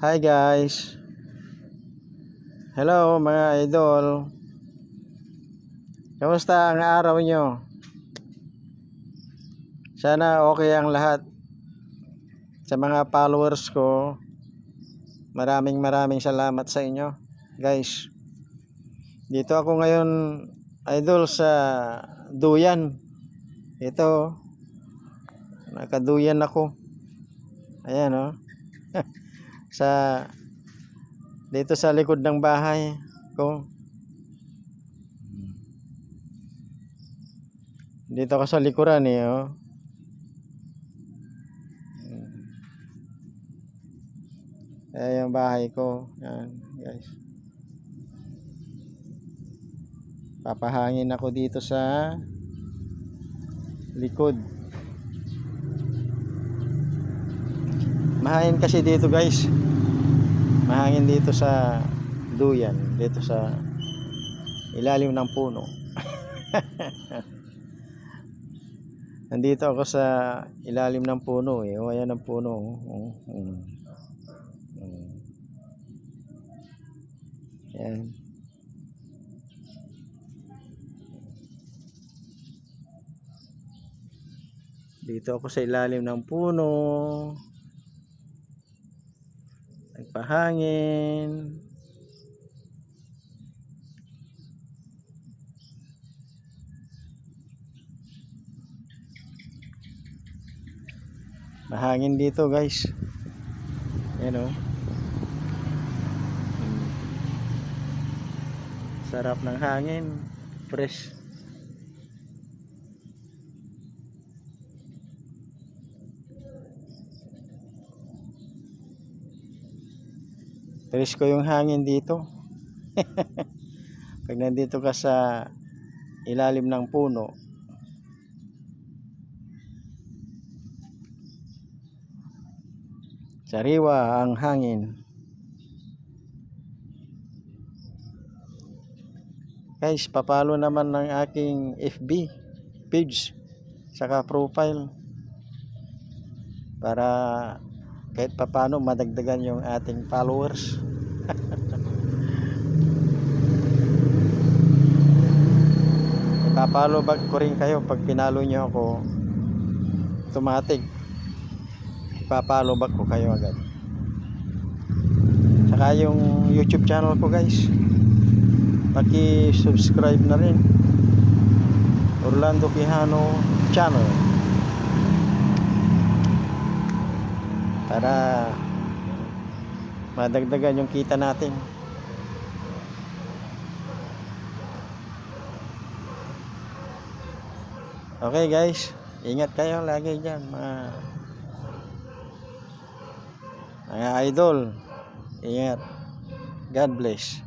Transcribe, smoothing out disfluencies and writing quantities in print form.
Hi guys. Hello mga idol. Kamusta ang araw nyo? Sana okay ang lahat. Sa mga followers ko, maraming salamat sa inyo guys. Dito ako ngayon idol sa Duyan. Ito, nakaduyan ako. Ayan oh. Dito sa likod ng bahay ko. Dito ako sa likuran oh. Ayan yung bahay ko. Yan guys. Papahangin ako dito sa likod. Mahangin kasi dito guys. Mahangin dito sa Duyan, dito sa ilalim ng puno. Nandito ako sa ilalim ng puno eh. O ayan ang puno. Yan. Dito ako sa ilalim ng puno. Nagpahangin. Mahangin dito guys. Ayan o. Sarap ng hangin. Fresh. Fresh ko yung hangin dito. Pag nandito ka sa ilalim ng puno, sariwa ang hangin. Guys, papalo naman ng aking FB page saka profile para kahit papano madagdagan yung ating followers. Ipapalo back ko rin kayo pag pinalo nyo ako, automatic ipapalo back ko kayo agad. Saka yung YouTube channel ko guys, paki-subscribe na rin, Orlando Quijano channel, para madagdagan yung kita natin. Okay guys, ingat kayo lagi dyan mga idol. Ingat. God bless.